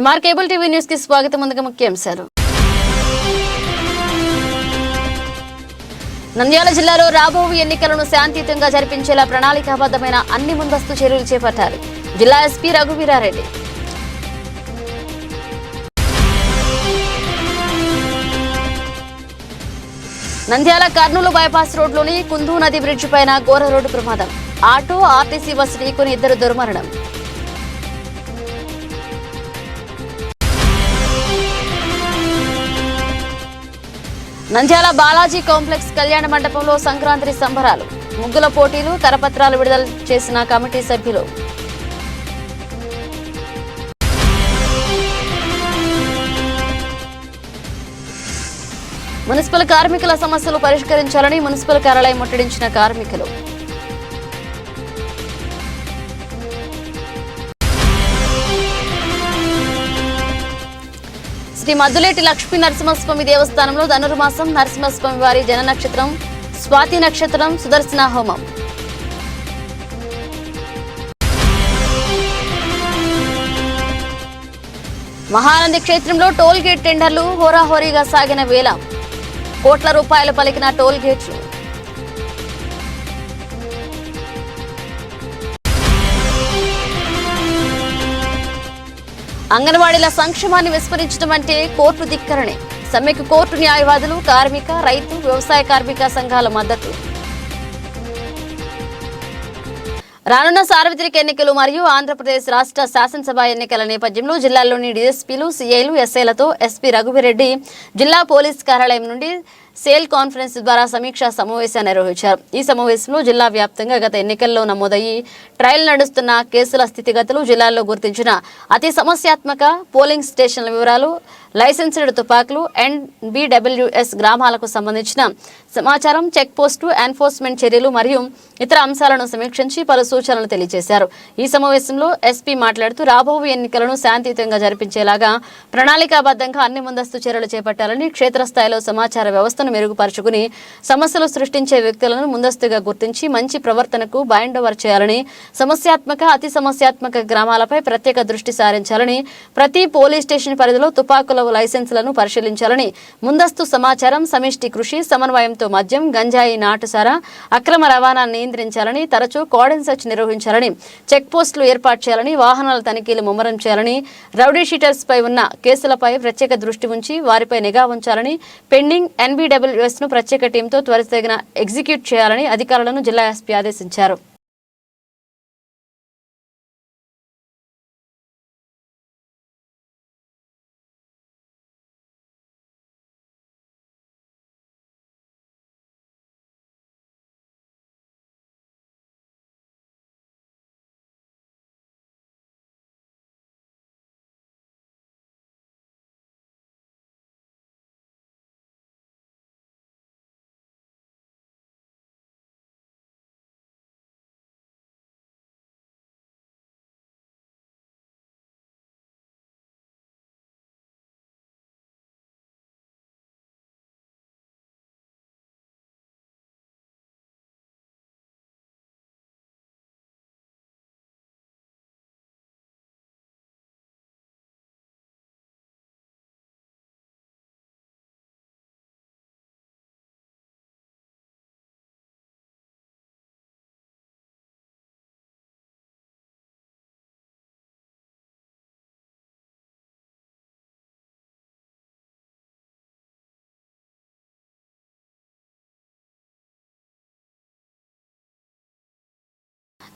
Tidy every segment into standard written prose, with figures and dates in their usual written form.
MR cable TV news కి స్వాగతం. ముందుగా ముఖ్యాంశాలు. నంద్యాల జిల్లాలో రాబోవు ఎన్నికలను శాంతియుతంగా జరిపించేలా ప్రణాళికాబద్ధమైన అన్ని ముందస్తు చర్యలు చేపట్టాలి. జిల్లా ఎస్పీ రఘువీరారెడ్డి. నంద్యాల కర్నూలు బైపాస్ రోడ్లోని కుందూ నది బ్రిడ్జి పైన ఘోర రోడ్డు ప్రమాదం. ఆటో ఆర్టీసీ బస్సు ఢీకొని 2 దుర్మరణం. నంద్యాల బాలాజీ కాంప్లెక్స్ కళ్యాణ మండపంలో సంక్రాంతి సంబరాలు. ముగ్గుల పోటీలు, కరపత్రాలు విడుదల చేసిన కమిటీ సభ్యులు. మున్సిపల్ కార్మికుల సమస్యలు పరిష్కరించాలని మున్సిపల్ కార్యాలయం ముట్టడించిన కార్మికులు. శ్రీ మద్దులేటి లక్ష్మీ నరసింహస్వామి దేవస్థానంలో ధనుర్మాసం నరసింహస్వామి వారి జన నక్షత్రం స్వాతి నక్షత్రం సుదర్శన హోమం. మహానంది క్షేత్రంలో టోల్ గేట్ టెండర్లు హోరాహోరీగా సాగిన వేల కోట్ల రూపాయలు పలికిన టోల్ గేట్లు. అంగన్వాడీల సంక్షేమాన్ని విస్మరించడం అంటే కోర్టు ధిక్కరణే. సమ్మెకు కోర్టు న్యాయవాదులు, కార్మిక, రైతు, వ్యవసాయ కార్మిక సంఘాల మద్దతు. రానున్న సార్వత్రిక ఎన్నికలు మరియు ఆంధ్రప్రదేశ్ రాష్ట్ర శాసనసభ ఎన్నికల నేపథ్యంలో జిల్లాలోని డీఎస్పీలు, సీఐలు, ఎస్ఐలతో ఎస్పీ రఘువీరెడ్డి జిల్లా పోలీస్ కార్యాలయం నుండి సేల్ కాన్ఫరెన్స్ ద్వారా సమీక్షా సమావేశాన్ని నిర్వహించారు. ఈ సమావేశంలో జిల్లా వ్యాప్తంగా గత ఎన్నికల్లో నమోదయ్యి ట్రయల్ నడుస్తున్న కేసుల స్థితిగతులు, జిల్లాలో గుర్తించిన అతి సమస్యాత్మక పోలింగ్ స్టేషన్ల వివరాలు, లైసెన్స్డ్ తుపాకులు, NBWS గ్రామాలకు సంబంధించిన సమాచారం, చెక్ పోస్టు, ఎన్ఫోర్స్మెంట్ చర్యలు మరియు ఇతర అంశాలను సమీక్షించి పలు సూచనలు తెలియజేశారు. ఈ సమావేశంలో ఎస్పీ మాట్లాడుతూ రాబోవు ఎన్నికలను శాంతియుతంగా జరిపించేలాగా ప్రణాళికాబద్ధంగా అన్ని ముందస్తు చర్యలు చేపట్టాలని, క్షేత్రస్థాయిలో సమాచార వ్యవస్థను మెరుగుపరుచుకుని సమస్యలు సృష్టించే వ్యక్తులను ముందస్తుగా గుర్తించి మంచి ప్రవర్తనకు బైండ్ ఓవర్ చేయాలని, సమస్యాత్మక, అతి సమస్యాత్మక గ్రామాలపై ప్రత్యేక దృష్టి సారించాలని, ప్రతి పోలీస్ స్టేషన్ పరిధిలో తుపాకుల లైసెన్సులను పరిశీలించాలని, ముందస్తు సమాచారం, సమిష్టి కృషి, సమన్వయంతో మద్యం, గంజాయి, నాటుసారా అక్రమ రవాణాను నియంత్రించాలని, తరచూ కార్డన్ సెర్చ్ నిర్వహించాలని, చెక్ పోస్టులు ఏర్పాటు చేయాలని, వాహనాల తనిఖీలు ముమ్మరం చేయాలని, రౌడీ షీటర్స్ పై ఉన్న కేసులపై ప్రత్యేక దృష్టి ఉంచి వారిపై నిఘా ఉంచాలని, పెండింగ్ NBWS ను ప్రత్యేక టీంతో త్వరితగిన ఎగ్జిక్యూట్ చేయాలని అధికారులను జిల్లా ఎస్పీ ఆదేశించారు.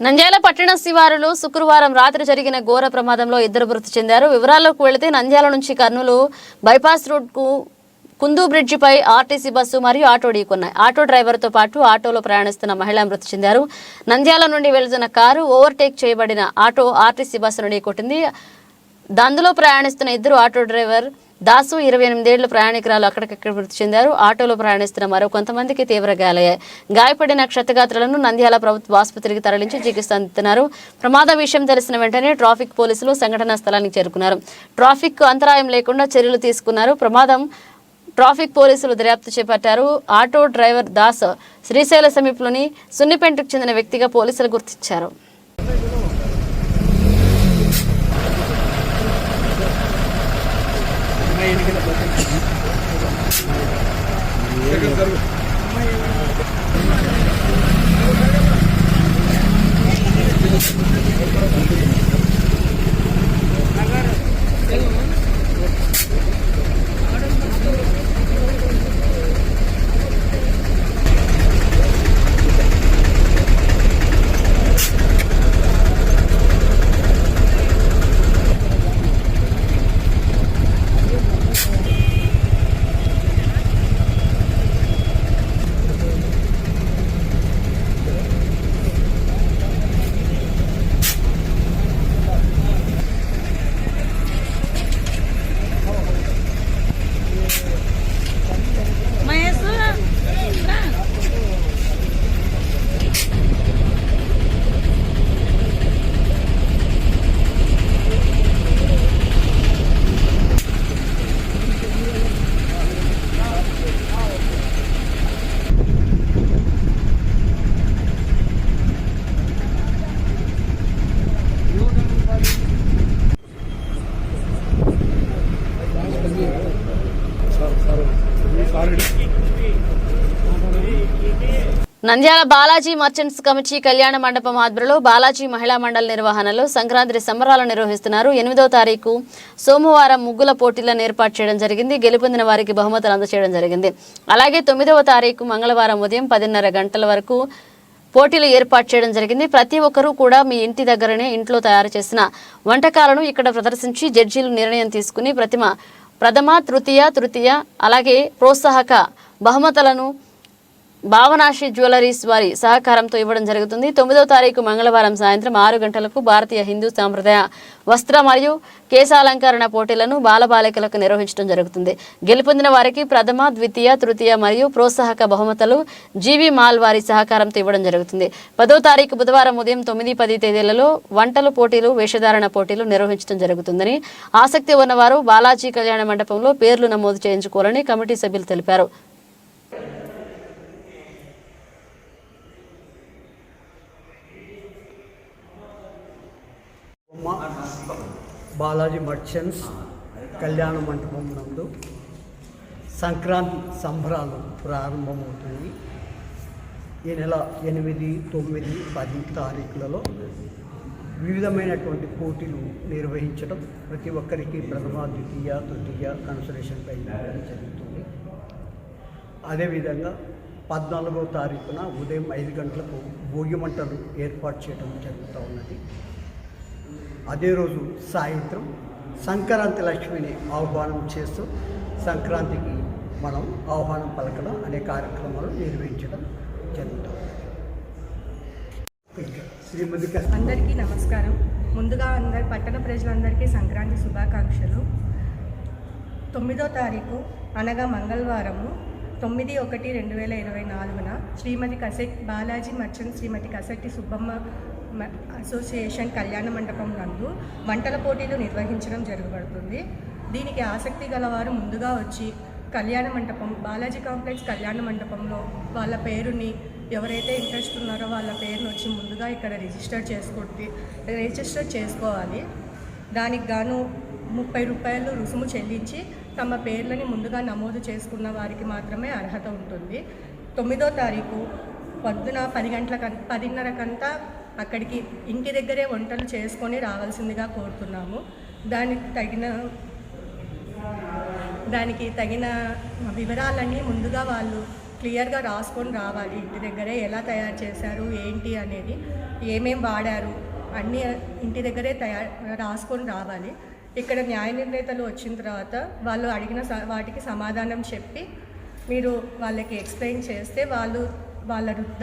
నంద్యాల పట్టణ శివారులో శుక్రవారం రాత్రి జరిగిన ఘోర ప్రమాదంలో 2 మృతి చెందారు. వివరాల్లోకి వెళితే నంద్యాల నుంచి కర్నూలు బైపాస్ రోడ్కు కుందూ బ్రిడ్జిపై ఆర్టీసీ బస్సు మరియు ఆటో ఢీకొన్నాయి. ఆటో డ్రైవర్తో పాటు ఆటోలో ప్రయాణిస్తున్న మహిళ మృతి చెందారు. నంద్యాల నుండి వెళ్తున్న కారు ఓవర్టేక్ చేయబడిన ఆటో ఆర్టీసీ బస్సును ఢీకొట్టింది. అందులో ప్రయాణిస్తున్న 2 ఆటో డ్రైవర్ దాసు 28 ఏళ్ల ప్రయాణికురాలు అక్కడికక్కడ మృతి చెందారు. ఆటోలో ప్రయాణిస్తున్న మరో కొంతమందికి తీవ్ర గాయాలయ్యాయి. గాయపడిన క్షతగాత్రులను నంద్యాల ప్రభుత్వ ఆసుపత్రికి తరలించి చికిత్స అందిస్తున్నారు. ప్రమాద విషయం తెలిసిన వెంటనే ట్రాఫిక్ పోలీసులు సంఘటనా స్థలానికి చేరుకున్నారు. ట్రాఫిక్ అంతరాయం లేకుండా చర్యలు తీసుకున్నారు. ట్రాఫిక్ పోలీసులు దర్యాప్తు చేపట్టారు. ఆటో డ్రైవర్ దాస్ శ్రీశైల సమీపంలోని సున్నిపెంటకు చెందిన వ్యక్తిగా పోలీసులు గుర్తించారు. నంద్యాల బాలాజీ మర్చెంట్స్ కమిటీ కళ్యాణ మండపం ఆధ్వర్యంలో బాలాజీ మహిళా మండలి నిర్వహణలో సంక్రాంతి సంబరాలు నిర్వహిస్తున్నారు. 8వ తారీఖు సోమవారం ముగ్గుల పోటీలను ఏర్పాటు చేయడం జరిగింది. గెలుపొందిన వారికి బహుమతులు అందజేయడం జరిగింది. అలాగే 9వ తారీఖు మంగళవారం ఉదయం 10:30 గంటల వరకు పోటీలు ఏర్పాటు చేయడం జరిగింది. ప్రతి ఒక్కరూ కూడా మీ ఇంటి దగ్గరనే ఇంట్లో తయారు చేసిన వంటకాలను ఇక్కడ ప్రదర్శించి జడ్జీలు నిర్ణయం తీసుకుని ప్రథమ తృతీయ అలాగే ప్రోత్సాహక బహుమతులను భావనాశి జ్యువెలరీస్ వారి సహకారంతో ఇవ్వడం జరుగుతుంది. 9వ తారీఖు మంగళవారం సాయంత్రం 6 గంటలకు భారతీయ హిందూ సాంప్రదాయ వస్త్ర మరియు కేశాలంకరణ పోటీలను బాలబాలికలకు నిర్వహించడం జరుగుతుంది. గెలుపొందిన వారికి ప్రథమ తృతీయ మరియు ప్రోత్సాహక బహుమతులు జీవి మాల్ వారి సహకారంతో ఇవ్వడం జరుగుతుంది. 10వ తారీఖు బుధవారం ఉదయం 9-10 తేదీలలో వంటల పోటీలు, వేషధారణ పోటీలు నిర్వహించడం జరుగుతుందని ఆసక్తి ఉన్నవారు బాలాజీ కళ్యాణ మండపంలో పేర్లు నమోదు చేయించుకోవాలని కమిటీ సభ్యులు తెలిపారు. బాలాజీ మర్చెంట్స్ కళ్యాణ మండపం నందు సంక్రాంతి సంబరాలు ప్రారంభమవుతుంది. ఈ నెల 8, 9, 10 తారీఖులలో వివిధమైనటువంటి పోటీలు నిర్వహించడం, ప్రతి ఒక్కరికి ప్రథమ తృతీయ కన్సలేషన్పై ఇవ్వడం జరుగుతుంది. అదేవిధంగా 14వ తారీఖున ఉదయం 5 గంటలకు భోగి మంటలు ఏర్పాటు చేయడం జరుగుతూ ఉన్నది. అదే రోజు సాయంత్రం సంక్రాంతి లక్ష్మిని ఆహ్వానం చేస్తూ సంక్రాంతికి మనం ఆహ్వానం పలకడం అనే కార్యక్రమాలు నిర్వహించడం జరుగుతుంది. అందరికీ నమస్కారం. ముందుగా పట్టణ ప్రజలందరికీ సంక్రాంతి శుభాకాంక్షలు. 9వ తారీఖు అనగా మంగళవారము 9/1/2024 శ్రీమతి బాలాజీ మర్చెంట్ శ్రీమతి కసెట్టి సుబ్బమ్మ అసోసియేషన్ కళ్యాణ మండపం నందు వంటల పోటీలు నిర్వహించడం జరగబడుతుంది. దీనికి ఆసక్తి గలవారు ముందుగా వచ్చి కళ్యాణ మండపం బాలాజీ కాంప్లెక్స్ కళ్యాణ మండపంలో వాళ్ళ పేరుని ఎవరైతే ఇంట్రెస్ట్ ఉన్నారో వాళ్ళ పేరుని వచ్చి ముందుగా ఇక్కడ రిజిస్టర్ చేసుకోవాలి. దానికి గాను 30 రూపాయలు రుసుము చెల్లించి తమ పేర్లని ముందుగా నమోదు చేసుకున్న వారికి మాత్రమే అర్హత ఉంటుంది. 9వ తారీఖు పొద్దున 10:30 అక్కడికి ఇంటి దగ్గరే వంటలు చేసుకొని రావాల్సిందిగా కోరుతున్నాము. దానికి తగిన వివరాలన్నీ ముందుగా వాళ్ళు క్లియర్గా రాసుకొని రావాలి. ఇంటి దగ్గరే ఎలా తయారు చేశారు ఏంటి అనేది, ఏమేం వాడారు అన్నీ ఇంటి దగ్గరే రాసుకొని రావాలి. ఇక్కడ న్యాయ నిర్ణేతలు వచ్చిన తర్వాత వాళ్ళు అడిగిన వాటికి సమాధానం చెప్పి మీరు వాళ్ళకి ఎక్స్ప్లెయిన్ చేస్తే వాళ్ళు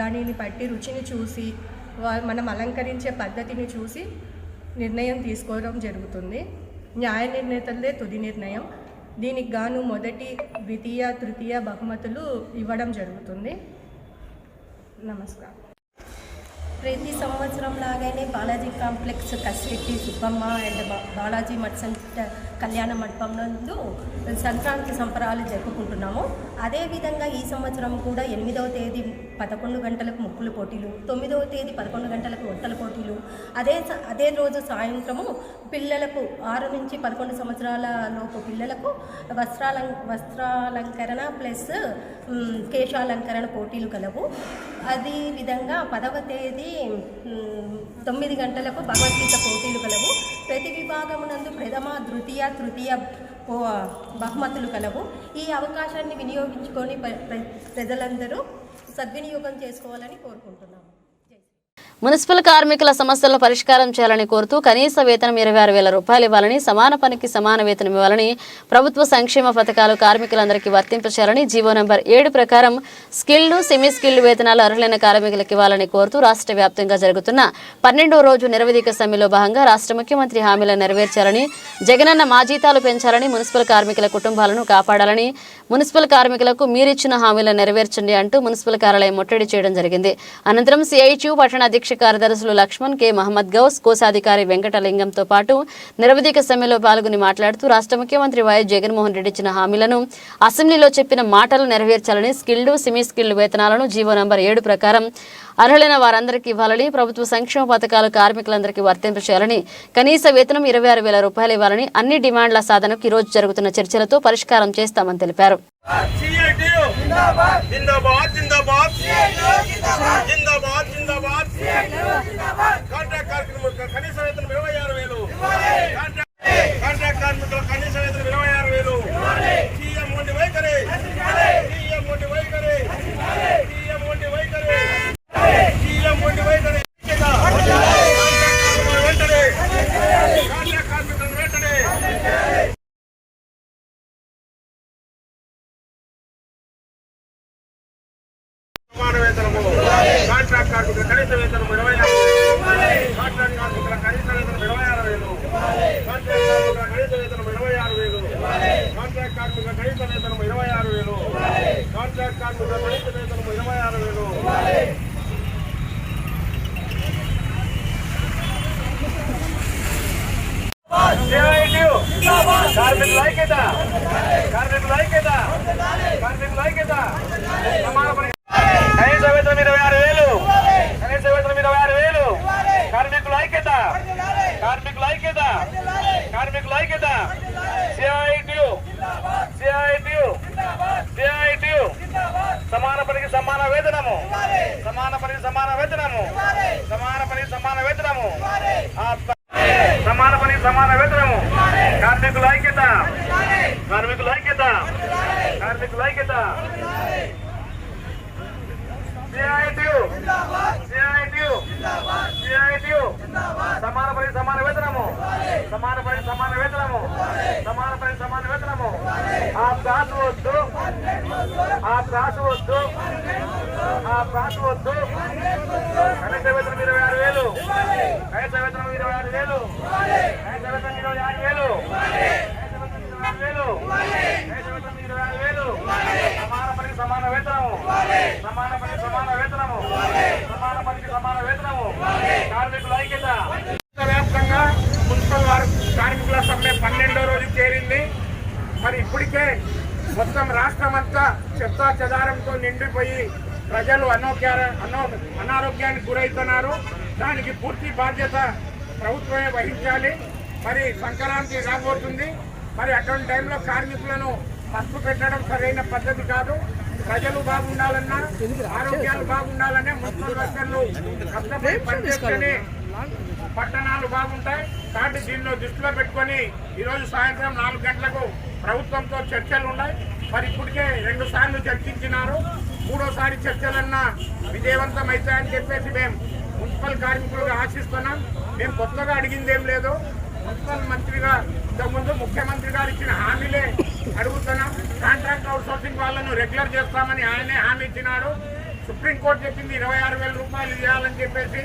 దానిని బట్టి రుచిని చూసి మనం అలంకరించే పద్ధతిని చూసి నిర్ణయం తీసుకోవడం జరుగుతుంది. న్యాయ నిర్ణేతలదే తుది నిర్ణయం. దీనికి గాను మొదటి, ద్వితీయ, తృతీయ బహుమతులు ఇవ్వడం జరుగుతుంది. నమస్కారం. ప్రతి సంవత్సరం లాగానే Balaji complex Kasetti Subbamma and Balaji merchant కళ్యాణ మండపం నందు సంక్రాంతి సంబరాలు జరుపుకుంటున్నాము. అదేవిధంగా ఈ సంవత్సరం కూడా 8వ తేదీ 11 గంటలకు ముగ్గుల పోటీలు, 9వ తేదీ 11 గంటలకు వంటల పోటీలు, అదే రోజు సాయంత్రము పిల్లలకు 6 నుంచి 11 సంవత్సరాల లోపు పిల్లలకు వస్త్రాలంకరణ ప్లస్ కేశాలంకరణ పోటీలు కలవు. అదేవిధంగా 10వ తేదీ 9 గంటలకు భగవద్గీత పోటీలు కలవు. ప్రతి విభాగమునందు ప్రథమ తృతీయ బహుమతులు కలవు. ఈ అవకాశాన్ని వినియోగించుకొని ప్రజలందరూ సద్వినియోగం చేసుకోవాలని కోరుకుంటున్నాము. మున్సిపల్ కార్మికుల సమస్యలను పరిష్కారం చేయాలని కోరుతూ కనీస వేతనం 26,000 రూపాయలు ఇవ్వాలని, సమాన పనికి సమాన వేతనం ఇవ్వాలని, ప్రభుత్వ సంక్షేమ పథకాలు కార్మికులందరికీ వర్తింపచేయాలని, జీవో నంబర్ 7 ప్రకారం స్కిల్డ్, సెమీ స్కిల్డ్ వేతనాలు అర్హులైన కార్మికులకు ఇవ్వాలని కోరుతూ రాష్ట్ర వ్యాప్తంగా జరుగుతున్న 12వ రోజు నిరవధిక సమ్మెలో భాగంగా రాష్ట్ర ముఖ్యమంత్రి హామీలను నెరవేర్చాలని, జగనన్న మా జీతాలు పెంచాలని, మున్సిపల్ కార్మికుల కుటుంబాలను కాపాడాలని, మున్సిపల్ కార్మికులకు మీరిచ్చిన హామీలను నెరవేర్చండి అంటూ మున్సిపల్ కార్యాలయం ముట్టడి చేయడం జరిగింది. అనంతరం సిఐటియు పట్టణ అధ్యక్ష కార్యదర్శులు లక్ష్మణ్ కె, మహమ్మద్ గౌస్, కోశాధికారి వెంకటలింగంతో పాటు నిరవధిక సమ్మెలో పాల్గొని మాట్లాడుతూ రాష్ట్ర ముఖ్యమంత్రి వైఎస్ జగన్మోహన్ రెడ్డి ఇచ్చిన హామీలను, అసెంబ్లీలో చెప్పిన మాటలు నెరవేర్చాలని, స్కిల్డ్, సెమీ స్కిల్డ్ వేతనాలను జీవో నంబర్ 7 ప్రకారం అర్హులైన వారందరికీ ఇవ్వాలని, ప్రభుత్వ సంక్షేమ పథకాలు కార్మికులందరికీ వర్తింపచేయాలని, కనీస వేతనం 26,000 రూపాయలు ఇవ్వాలని, అన్ని డిమాండ్ల సాధనకు ఈ రోజు జరుగుతున్న చర్చలతో పరిష్కారం చేస్తామని తెలిపారు. జిందాబాద్ జిందాబాద్ జిందాబాద్ జిందాబాద్ కాంట్రాక్ట్ కార్మికులకు కనీస వేతనం 26,000. కాంట్రాక్ట్ కార్మికుల కనీస వేతనం 26,000. సీఎం మొండి వైఖరి, సీఎం మొండి వైఖరి, సీఎం మొండి వైఖరి, సీఎం మొండి వైఖరి. వెంటనే కాంట్రాక్ట్ కార్మికులను వెంటనే సమాన వేతనము. కాంట్రాక్ట్ కార్మికుల కనీస వేతనం 26,000. కాంట్రాక్ట్ కార్మికుల కనీస వేతనం 26,000. కాంట్రాక్ట్ కార్మికుల కనీస వేతనం 26,000. కాంట్రాక్ట్ కార్మికుల కనీస వేతనం 26,000. కాంట్రాక్ట్ కార్మికుల కనీస వేతనం 26,000. కార్మికుల ఐక్యత, కార్మికుల ఐక్యత, కార్మికుల ఐక్యత. సమాన కనీస వేతనం 26,000. కనీస వేతనం 26,000. కార్మికుల ఐక్యత, కార్మికుల ఐక్యత, కార్మికుల ఐక్యత. CITU, CITU, CITU. సమాన పనికి సమాన వేతనము, సమాన పనికి సమాన వేతనము, సమాన పనికి సమాన వేతనము, సమాన పనికి సమాన వేతనము. కార్మికుల ఐక్యత, కార్మికుల ఐక్యత, కార్మికుల ఐక్యత. CITU, CITU, CITU. సమాన పనికి సమాన వేతనము, సమాన పనికి సమాన వేతనము, సమాన పనికి సమాన వేతనము. రాసు వద్దు, రాసు వద్దు, రాసు వద్దు. కనీస వేతనం 26,000. కనీస వేతనం 26,000. కనీస వేతనం 26,000. సమాన పనికి సమాన వేతనము, సమాన పనికి సమాన వేతనము, సమాన పనికి సమాన వేతనము. కార్మికుల ఐక్యత. వ్యాప్తంగా మున్సిపల్ కార్మికుల సమ్మె 12వ రోజు చేరింది. మరి ఇప్పటికే మొత్తం రాష్ట్రం అంతా చెత్తా చెదారంతో నిండిపోయి ప్రజలు అనారోగ్యానికి గురవుతున్నారు. దానికి పూర్తి బాధ్యత ప్రభుత్వమే వహించాలి. మరి సంక్రాంతి రాబోతుంది. మరి అటువంటి టైంలో కార్మికులను పసుపు పెట్టడం సరైన పద్ధతి కాదు. ప్రజలు బాగుండాలన్నా, ఆరోగ్యాలు బాగుండాలనే మున్సిపల్ వర్కర్లు కష్టపడి పనిచేస్తేనే పట్టణాలు బాగుంటాయి. కాబట్టి దీనిలో దృష్టిలో పెట్టుకొని ఈరోజు సాయంత్రం 4 గంటలకు ప్రభుత్వంతో చర్చలు ఉన్నాయి. మరి ఇప్పటికే 2 సార్లు చర్చించినారు. 3వసారి చర్చలన్నా విజయవంతం అవుతాయని చెప్పేసి మేము మున్సిపల్ కార్మికులుగా ఆశిస్తున్నాం. మేము కొత్తగా అడిగిందేం లేదు. మున్సిపల్ మంత్రిగా ఇంతకుముందు ముఖ్యమంత్రి గారు ఇచ్చిన హామీలే అడుగుతున్నాం. కాంట్రాక్ట్ అవుట్ సోర్సింగ్ వాళ్ళను రెగ్యులర్ చేస్తామని ఆయనే హామీ ఇచ్చినాడు. సుప్రీంకోర్టు చెప్పింది 26,000 రూపాయలు ఇవ్వాలని చెప్పేసి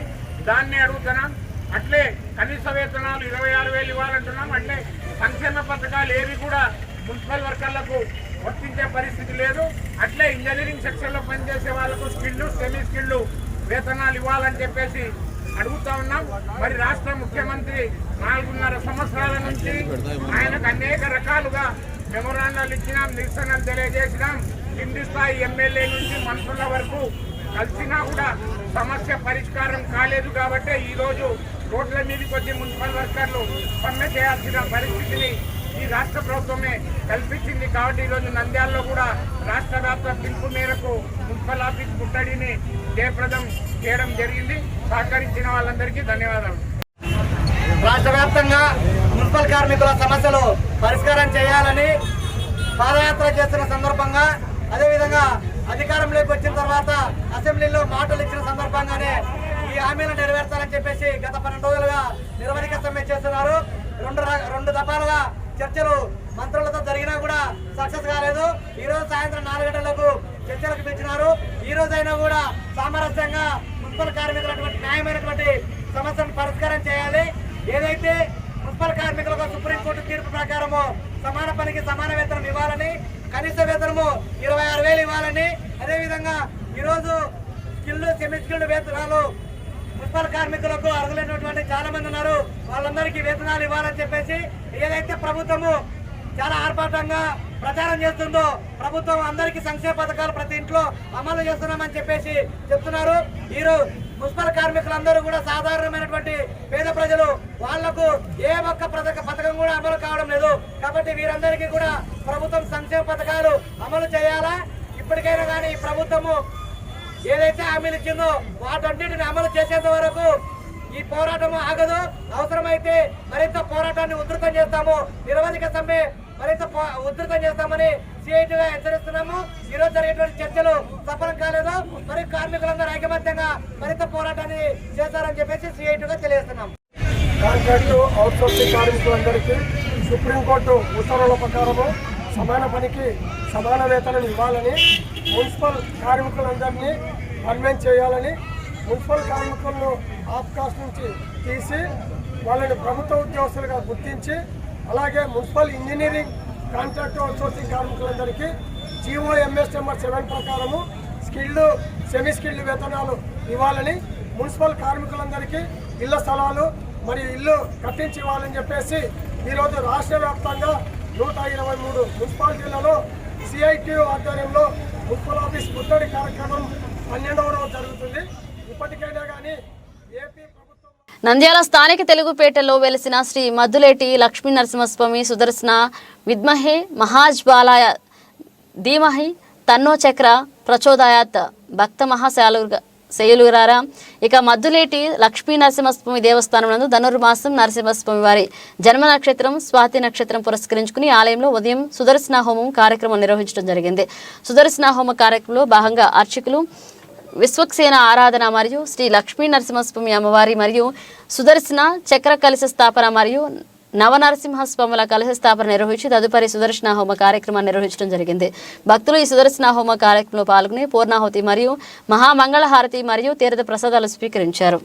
దాన్నే అడుగుతున్నాం. అట్లే కనీస వేతనాలు 26,000 ఇవ్వాలంటున్నాం. అట్లే సంక్షేమ పథకాలు ఏవి కూడా మున్సిపల్ వర్కర్లకు వర్తించే పరిస్థితి లేదు. అట్లే ఇంజనీరింగ్ సెక్షన్లో పనిచేసే వాళ్లకు స్కిల్లు, సెమీ స్కిల్లు వేతనాలు ఇవ్వాలని చెప్పేసి అడుగుతా ఉన్నాం. మరి రాష్ట్ర ముఖ్యమంత్రి 4.5 సంవత్సరాల నుంచి ఆయనకు అనేక రకాలుగా మెమోరాండాలు ఇచ్చినాం, నిరసనలు తెలియజేసినాం. కింది స్థాయి ఎమ్మెల్యే నుంచి మంత్రుల వరకు కలిసినా కూడా సమస్య పరిష్కారం కాలేదు. కాబట్టి ఈరోజు రోడ్ల మీదకి వచ్చి మున్సిపల్ వర్కర్లు సమ్మె చేయాల్సిన పరిస్థితిని ఈ రాష్ట్ర ప్రభుత్వమే కల్పించింది. కాబట్టి ఈరోజు నంద్యాలలో కూడా రాష్ట్ర వ్యాప్త పిలుపు మేరకు మున్సిపల్ ఆఫీస్ ముట్టడిని జయప్రదం చేయడం జరిగింది. సహకరించిన వాళ్ళందరికీ ధన్యవాదాలు. రాష్ట్ర వ్యాప్తంగా మున్సిపల్ కార్మికుల సమస్యలు పరిష్కారం చేయాలని పాదయాత్ర చేస్తున్న సందర్భంగా, అదేవిధంగా అధికారంలోకి వచ్చిన తర్వాత అసెంబ్లీలో మాటలు ఇచ్చిన సందర్భంగానే ఈ హామీలను నెరవేర్చాలని చెప్పేసి గత 12 రోజులుగా నిరవధిక సమ్మె చేస్తున్నారు. రెండు దఫాలుగా చర్చలు మంత్రులతో జరిగినా కూడా సక్సెస్ కాలేదు. ఈ రోజు సాయంత్రం 4 గంటలకు చర్చలకు పిలిచినారు. ఈ రోజైనా కూడా సామరస్యంగా మున్సిపల్ కార్మికులటువంటి న్యాయమైనటువంటి సమస్యను పరిష్కారం చేయాలి. ఏదైతే మున్సిపల్ కార్మికులకు సుప్రీంకోర్టు తీర్పు ప్రకారము సమాన పనికి సమాన వేతనం ఇవ్వాలని, కనీస వేతనము 26,000 ఇవ్వాలని, అదేవిధంగా ఈరోజు స్కిల్డ్, సెమీ స్కిల్డ్ వేతనాలు మున్సిపల్ కార్మికులకు అర్హులైనటువంటి చాలా మంది ఉన్నారు. వాళ్ళందరికీ వేతనాలు ఇవ్వాలని చెప్పేసి ఏదైతే ప్రభుత్వము చాలా ఆర్భాటంగా ప్రచారం చేస్తుందో, ప్రభుత్వం అందరికీ సంక్షేమ పథకాలు ప్రతి ఇంట్లో అమలు చేస్తున్నామని చెప్పేసి చెప్తున్నారు. ఈరోజు మున్సిపల్ కార్మికులందరూ కూడా సాధారణమైనటువంటి పేద ప్రజలు, వాళ్లకు ఏ ఒక్క పథకం కూడా అమలు కావడం లేదు. కాబట్టి వీరందరికీ కూడా ప్రభుత్వం సంక్షేమ పథకాలు అమలు చేయాలా. ఇప్పటికైనా కానీ ఈ ప్రభుత్వము ఏదైతే హామీలు ఇచ్చిందో వాటన్నిటిని అమలు చేసేంత వరకు ఈ పోరాటం ఆగదు. అవసరమైతే మరింత పోరాటాన్ని ఉధృతం చేస్తాము. నిరవధిక సమ్మె మరింత ఉధృతం చేస్తామని సిఐటిగా హెచ్చరిస్తున్నాము. ఈ రోజు జరిగేటువంటి చర్చలు సఫలం కాలేదు. మరి కార్మికులందరూ ఐకమత్యంగా మరింత పోరాటాన్ని చేస్తారని చెప్పేసి సిఐటిగా తెలియజేస్తున్నాం. కాంట్రాక్టు అవుట్సోర్సింగ్ కార్మికులందరికీ సుప్రీంకోర్టు ఉత్తర్వుల ప్రకారము సమాన పనికి సమాన వేతనం ఇవ్వాలని, మున్సిపల్ కార్మికులందరినీ పర్మనెంట్ చేయాలని, మున్సిపల్ కార్మికులను ఆఫ్ కాస్ట్ నుంచి తీసి వాళ్ళని ప్రభుత్వ ఉద్యోగస్తులుగా గుర్తించి, అలాగే మున్సిపల్ ఇంజనీరింగ్ కాంట్రాక్ట్ అవుట్సోర్సింగ్ కార్మికులందరికీ GOMS నెంబర్ 7 ప్రకారము స్కిల్డ్ సెమీ స్కిల్డ్ వేతనాలు ఇవ్వాలని, మున్సిపల్ కార్మికులందరికీ ఇళ్ల స్థలాలు మరియు ఇల్లు కట్టించి ఇవ్వాలని చెప్పేసి ఈరోజు రాష్ట్ర వ్యాప్తంగా 123 మున్సిపాలిటీలలో CITU ఆధ్వర్యంలో మున్సిపల్ ఆఫీస్ ముట్టడి కార్యక్రమం 12వ రోజు జరుగుతుంది. ఇప్పటికైనా కానీ ఏపీ ప్రభుత్వం నంద్యాల స్థానిక తెలుగుపేటలో వెలిసిన శ్రీ మద్దులేటి లక్ష్మీ నరసింహస్వామి సుదర్శన విద్మహే మహాజ్వాలాయ ధీమహి తన్నో చక్ర ప్రచోదయాత్ భక్త మహాశయులురారా. ఇక మద్దులేటి లక్ష్మీ నరసింహస్వామి దేవస్థానం నందు ధనుర్మాసం నరసింహస్వామి వారి జన్మ నక్షత్రం స్వాతి నక్షత్రం పురస్కరించుకుని ఆలయంలో ఉదయం సుదర్శన హోమం కార్యక్రమం నిర్వహించడం జరిగింది. సుదర్శన హోమ కార్యక్రమంలో భాగంగా అర్చకులు విశ్వక్సేన ఆరాధన మరియు శ్రీ లక్ష్మీ నరసింహస్వామి అమ్మవారి మరియు సుదర్శన చక్ర కలశ స్థాపన మరియు నవనరసింహస్వాముల కలశ స్థాపన నిర్వహించి తదుపరి సుదర్శన హోమ కార్యక్రమాన్ని నిర్వహించడం జరిగింది. భక్తులు ఈ సుదర్శన హోమ కార్యక్రమంలో పాల్గొని పూర్ణాహుతి మరియు మహామంగళహారతి మరియు తీర్థ ప్రసాదాలు స్వీకరించారు.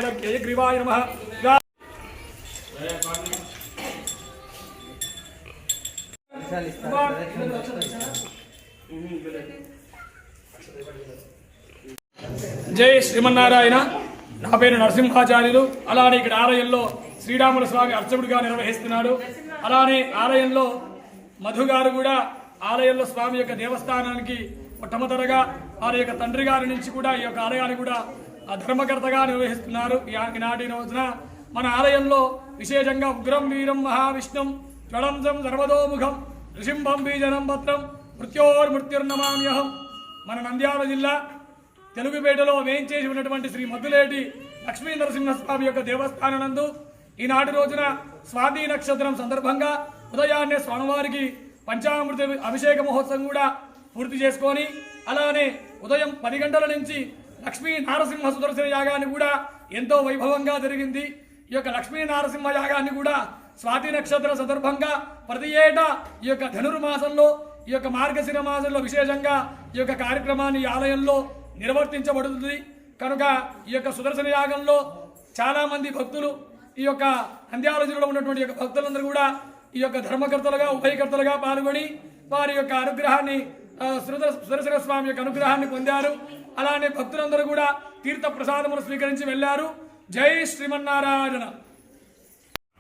హయగ్రీవాయ నమః. జై శ్రీమన్నారాయణ. నా పేరు నరసింహాచార్యులు. అలానే ఇక్కడ ఆలయంలో శ్రీరాముల స్వామి అర్చకుడిగా నిర్వహిస్తున్నాడు. అలానే ఆలయంలో మధు గారు కూడా ఆలయంలో స్వామి యొక్క దేవస్థానానికి మొట్టమొదటగా వారి యొక్క తండ్రి గారి నుంచి కూడా ఈ యొక్క ఆలయాన్ని కూడా ధర్మకర్తగా నిర్వహిస్తున్నారు. ఈనాటి రోజున మన ఆలయంలో విశేషంగా ఉగ్రం వీరం మహావిష్ణుం జ్వలంసం సర్వతోముఖం ఋషింభం బీజనం పత్రం మృత్యోర్మృత్యుర్నమామ్యహం. మన నంద్యాల జిల్లా తెలుగుపేటలో వేయించేసి ఉన్నటువంటి శ్రీ మద్దులేటి లక్ష్మీ నరసింహస్వామి యొక్క దేవస్థానందు ఈనాటి రోజున స్వాతి నక్షత్రం సందర్భంగా ఉదయాన్నే స్వామివారికి పంచామృత అభిషేక మహోత్సవం కూడా పూర్తి చేసుకొని అలానే ఉదయం 10 గంటల నుంచి లక్ష్మీ నారసింహ సుదర్శన యాగాన్ని కూడా ఎంతో వైభవంగా జరిగింది. ఈ యొక్క లక్ష్మీ నారసింహ యాగాన్ని కూడా స్వాతి నక్షత్ర సందర్భంగా ప్రతి ఏటా ఈ యొక్క ధనుర్మాసంలో ఈ యొక్క మార్గశిర మాసంలో విశేషంగా ఈ యొక్క కార్యక్రమాన్ని ఆలయంలో నిర్వర్తించబడుతుంది. కనుక ఈ యొక్క సుదర్శన యాగంలో చాలా మంది భక్తులు ఈ యొక్క నంద్యాల జిల్లాలో ఉన్నటువంటి యొక్క భక్తులందరూ కూడా ఈ యొక్క ధర్మకర్తలుగా ఉభయకర్తలుగా పాల్గొని వారి యొక్క అనుగ్రహాన్ని సుదర్శన స్వామి యొక్క అనుగ్రహాన్ని పొందారు. అలానే భక్తులందరూ కూడా తీర్థ ప్రసాదములు స్వీకరించి వెళ్లారు. జై శ్రీమన్నారాయణ.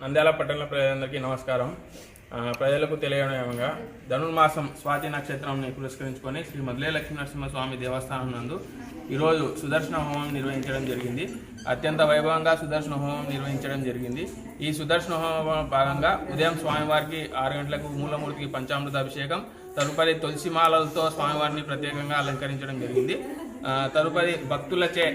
నంద్యాల పట్టణ ప్రజలందరికీ నమస్కారం. ప్రజలకు తెలియడంగా ధనుర్మాసం స్వాతి నక్షత్రాన్ని పురస్కరించుకొని శ్రీ మద్దులే లక్ష్మీ నరసింహస్వామి దేవస్థానం నందు ఈరోజు సుదర్శన హోమం నిర్వహించడం జరిగింది. అత్యంత వైభవంగా సుదర్శన హోమం నిర్వహించడం జరిగింది. ఈ సుదర్శన హోమం భాగంగా ఉదయం స్వామివారికి 6 గంటలకు మూలమూర్తికి పంచామృత అభిషేకం, తదుపరి తులసిమాలలతో స్వామివారిని ప్రత్యేకంగా అలంకరించడం జరిగింది. తదుపరి భక్తులచే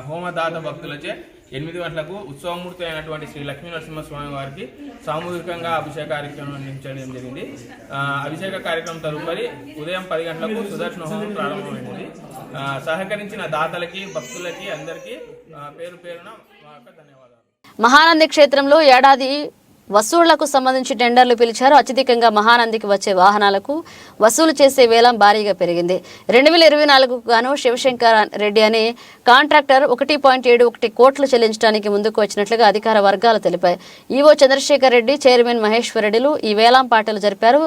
హోమదాత భక్తులచే 8 గంటలకు ఉత్సవమూర్తి అయినటువంటి శ్రీ లక్ష్మీ నరసింహస్వామి వారికి సామూహికంగా అభిషేక కార్యక్రమం నిర్వహించడం జరిగింది. అభిషేక కార్యక్రమం తదుపరి ఉదయం 10 గంటలకు సుదర్శన హోమం ప్రారంభమైంది. సహకరించిన దాతలకి భక్తులకి అందరికీ పేరు పేరున ధన్యవాదాలు. మహానంది క్షేత్రంలో ఏడాది వసూళ్లకు సంబంధించి టెండర్లు పిలిచారు. అత్యధికంగా మహానందికి వచ్చే వాహనాలకు వసూలు చేసే వేలం భారీగా పెరిగింది. 2024కు గాను శివశంకర్ రెడ్డి అనే కాంట్రాక్టర్ 1.71 కోట్లు చెల్లించడానికి ముందుకు వచ్చినట్లుగా అధికార వర్గాలు తెలిపాయి. ఈవో చంద్రశేఖర్ రెడ్డి, చైర్మన్ మహేశ్వర్ రెడ్డిలు ఈ వేలంపాటలు జరిపారు.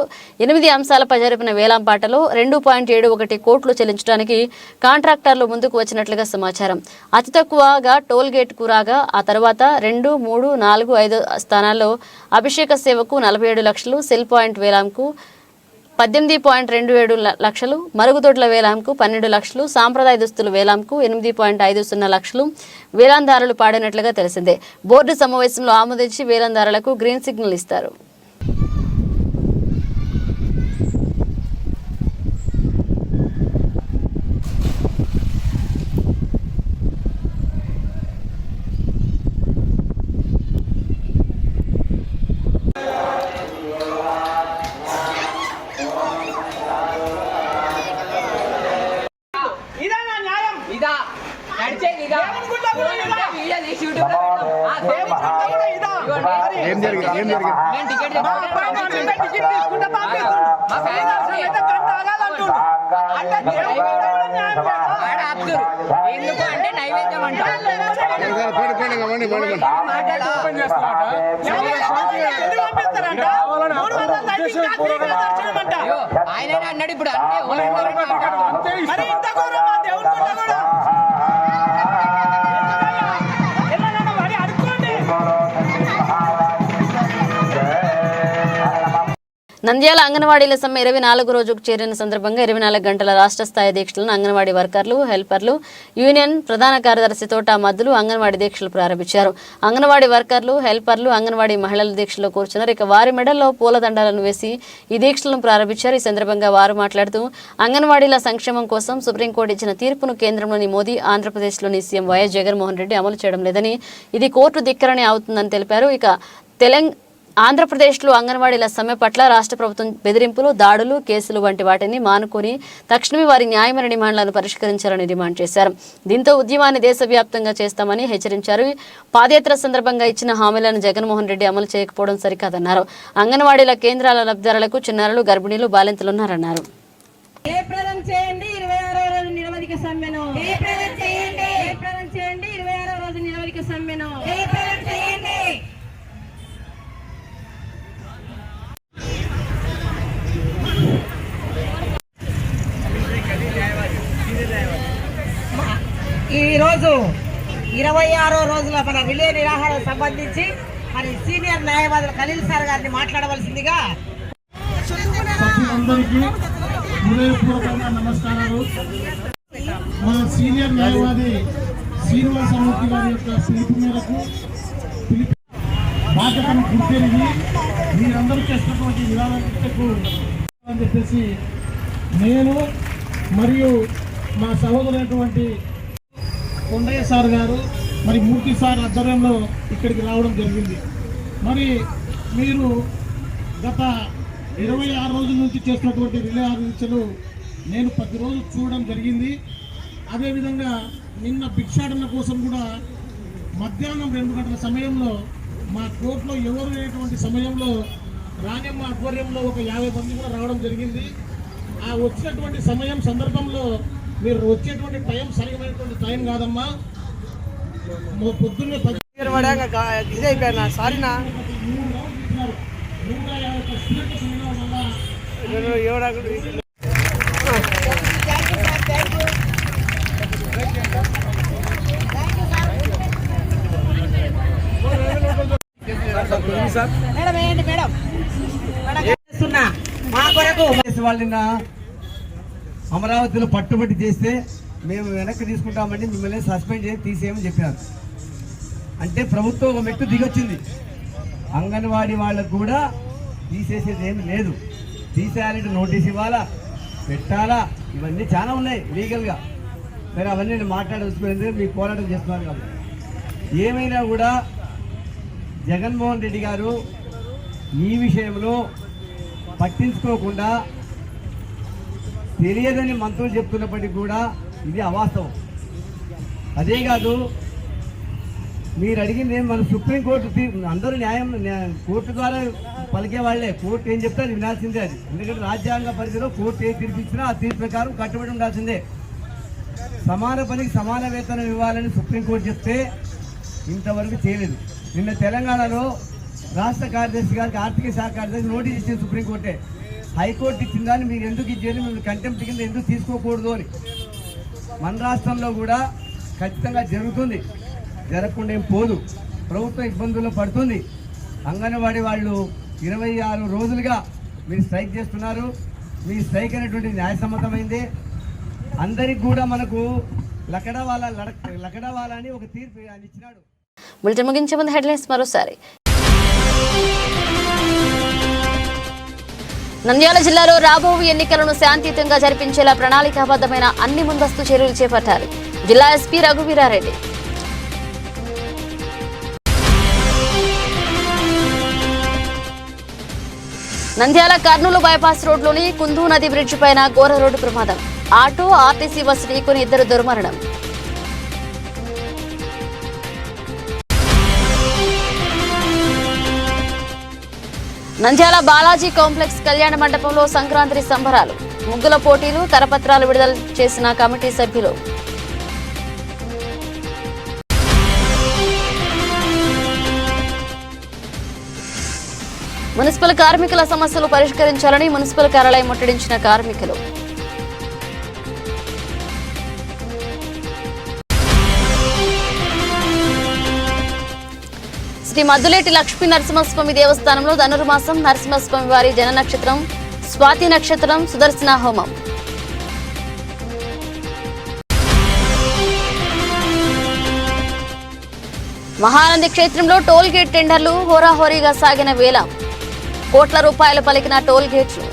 8 అంశాలపై జరిపిన వేలంపాటలో 2.71 కోట్లు చెల్లించడానికి కాంట్రాక్టర్లు ముందుకు వచ్చినట్లుగా సమాచారం. అతి తక్కువగా టోల్ గేట్ కు రాగా ఆ తర్వాత 2, 3, 4, 5 స్థానాల్లో అభిషేక సేవకు 47 లక్షలు, సెల్ పాయింట్ వేలంకు 18.27 లక్షలు, మరుగుదొడ్ల వేలంకు 12 లక్షలు, సాంప్రదాయ దుస్తుల వేలంకు 8.50 లక్షలు వేలందారులు పాడినట్లుగా తెలిసిందే. బోర్డు సమావేశంలో ఆమోదించి వేలందారులకు గ్రీన్ సిగ్నల్ ఇస్తారు. ఎందుకు అంటే నైవేద్యం ఆయన అన్నాడు. ఇప్పుడు నంద్యాల అంగన్వాడీల సమ్మె 24 రోజుకు చేరిన సందర్భంగా 24 గంటల రాష్ట్ర స్థాయి దీక్షలను అంగన్వాడీ వర్కర్లు, హెల్పర్లు యూనియన్ ప్రధాన కార్యదర్శి తోట మద్దులు అంగన్వాడీ దీక్షలు ప్రారంభించారు. అంగన్వాడీ వర్కర్లు, హెల్పర్లు అంగన్వాడీ మహిళల దీక్షలో కూర్చున్నారు. ఇక వారి మెడల్లో పూలదండాలను వేసి ఈ దీక్షలను ప్రారంభించారు. ఈ సందర్భంగా వారు మాట్లాడుతూ అంగన్వాడీల సంక్షేమం కోసం సుప్రీంకోర్టు ఇచ్చిన తీర్పును కేంద్రంలోని మోదీ, ఆంధ్రప్రదేశ్లోని సీఎం వైఎస్ జగన్మోహన్ రెడ్డి అమలు చేయడం లేదని, ఇది కోర్టు ధిక్కరణే అవుతుందని తెలిపారు. ఇక ఆంధ్రప్రదేశ్లో అంగన్వాడీల సమ్మె పట్ల రాష్ట్ర ప్రభుత్వం బెదిరింపులు, దాడులు, కేసులు వంటి వాటిని మానుకొని తక్షణమే వారి న్యాయమైన డిమాండ్లను పరిష్కరించాలని డిమాండ్ చేశారు. దీంతో ఉద్యమాన్ని దేశవ్యాప్తంగా చేస్తామని హెచ్చరించారు. పాదయాత్ర సందర్భంగా ఇచ్చిన హామీలను జగన్మోహన్ రెడ్డి అమలు చేయకపోవడం సరికాదన్నారు. అంగన్వాడీల కేంద్రాల లబ్ధిదారులకు చిన్నారులు, గర్భిణీలు, బాలింతలున్నారన్నారు. చేయండి 26వ రోజు నిరవధిక సమ్మెను. ఈరోజు 26వ రోజుల మన రిలే నిరాహారం సంబంధించి మరి సీనియర్ న్యాయవాదులు ఖలీల్ సార్ గారిని మాట్లాడవలసిందిగా. అందరికీ హృదయపూర్వకంగా నమస్కారాలు. మా సీనియర్ న్యాయవాది శ్రీనివాసమూర్తి గారి యొక్క పిలుపు మేరకు బాధ్యతను గుర్తెరిగి మీరందరూ చేసినటువంటి నిరాదరణకు అని చెప్పేసి నేను మరియు మా సహోదరులైనటువంటి కొండయ్య సార్ గారు మరి మూర్తి సార్ ఆధ్వర్యంలో ఇక్కడికి రావడం జరిగింది. మరి మీరు గత 26 రోజుల నుంచి చేసినటువంటి రిలే ఆర్గనైజేషన్లు నేను ప్రతిరోజు చూడడం జరిగింది. అదేవిధంగా నిన్న భిక్షాటన కోసం కూడా మధ్యాహ్నం 2 గంటల సమయంలో మా కోర్టులో ఎవరు లేనటువంటి సమయంలో రాణ్యమ్మ ఆధ్వర్యంలో ఒక 50 మంది కూడా రావడం జరిగింది. ఆ వచ్చినటువంటి సందర్భంలో మీరు వచ్చేటువంటి టైం సరైనటువంటి టైం కాదమ్మా. పొద్దున్నే 150 మా కొరకు వాళ్ళ అమరావతిలో పట్టుబట్టి చేస్తే మేము వెనక్కి తీసుకుంటామండి, మిమ్మల్ని సస్పెండ్ చేసి తీసేయమని చెప్పారు. అంటే ప్రభుత్వం ఒక మెట్టు దిగొచ్చింది. అంగన్వాడీ వాళ్ళకు కూడా తీసేసేది ఏమి లేదు. తీసేయాలంటే నోటీస్ ఇవ్వాలా, పెట్టాలా, ఇవన్నీ చాలా ఉన్నాయి లీగల్గా. మరి అవన్నీ నేను మాట్లాడవలసిపోయింది, మీకు పోరాటం చేస్తున్నారు కాబట్టి. ఏమైనా కూడా జగన్మోహన్ రెడ్డి గారు ఈ విషయంలో పట్టించుకోకుండా తెలియదని మంత్రులు చెప్తున్నప్పటికీ కూడా ఇది అవాస్తవం. అదే కాదు, మీరు అడిగింది మన సుప్రీంకోర్టు అందరూ కోర్టు ద్వారా పలికే వాళ్ళే. కోర్టు ఏం చెప్తే అది వినాల్సిందే. అది ఎందుకంటే రాజ్యాంగ పరిధిలో కోర్టు ఏ తీర్పు ఇచ్చినా ఆ తీర్పు ప్రకారం కట్టుబడి ఉండాల్సిందే. సమాన పనికి సమాన వేతనం ఇవ్వాలని సుప్రీంకోర్టు చెప్తే ఇంతవరకు చేయలేదు. నిన్న తెలంగాణలో రాష్ట్ర కార్యదర్శి గారికి, ఆర్థిక శాఖ కార్యదర్శి నోటీస్ ఇచ్చింది సుప్రీంకోర్టే. హైకోర్టు ఇచ్చిన దాన్ని మీరు ఎందుకు ఇచ్చేది, మీరు కంటెంప్ట్ కింద ఎందుకు తీసుకోకూడదు అని. మన రాష్ట్రంలో కూడా ఖచ్చితంగా జరుగుతుంది, జరగకుండా ఏం పోదు. ప్రభుత్వం ఇబ్బందుల్లో పడుతుంది. అంగన్వాడీ వాళ్ళు 26 రోజులుగా మీరు స్ట్రైక్ చేస్తున్నారు. మీ స్ట్రైక్ అనేటువంటి న్యాయసమ్మతమైంది. అందరికి కూడా మనకు లకడవాలా అని ఒక తీర్పు ఆయన ఇచ్చినాడు. బులెటిన్ ముగించే ముందు హెడ్లైన్స్ మరోసారి. నంద్యాల జిల్లాలో రాబో ఎన్నికలను శాంతియుతంగా జరిపించేలా ప్రణాళికాబద్ధమైన అన్ని ముందస్తు చర్యలు చేపట్టారు జిల్లా ఎస్పీ రఘువీరారెడ్డి. నంద్యాల కర్నూలు బైపాస్ రోడ్లోని కుందూ నది బ్రిడ్జి పైన ఘోర రోడ్డు ప్రమాదం. ఆటో ఆర్టీసీ బస్సు ఢీకొని 2 దుర్మరణం. నంద్యాల బాలాజీ కాంప్లెక్స్ కళ్యాణ మండపంలో సంక్రాంతి సంబరాలు. ముగ్గుల పోటీలు, కరపత్రాలు విడుదల చేసిన కమిటీ సభ్యులు. మున్సిపల్ కార్మికుల సమస్యలు పరిష్కరించాలని మున్సిపల్ కార్యాలయం ముట్టడించిన కార్మికులు. శ్రీ మద్దులేటి లక్ష్మీ నరసింహస్వామి దేవస్థానంలో ధనుర్మాసం నరసింహస్వామి వారి జన నక్షత్రం స్వాతి నక్షత్రం సుదర్శన హోమం. మహానంది క్షేత్రంలో టోల్ గేట్ టెండర్లు హోరాహోరీగా సాగిన వేల కోట్ల రూపాయలు పలికిన టోల్ గేట్లు.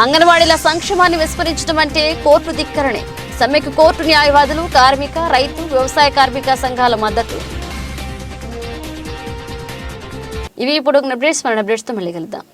అంగన్వాడీల సంక్షేమాన్ని విస్మరించడం అంటే కోర్టు ధిక్కరణే. సమ్మెకు కోర్టు న్యాయవాదులు, కార్మిక, రైతు, వ్యవసాయ కార్మిక సంఘాల మద్దతు. ఇవి ఇప్పుడు అప్డేట్స్. మళ్ళీ కలుద్దాం.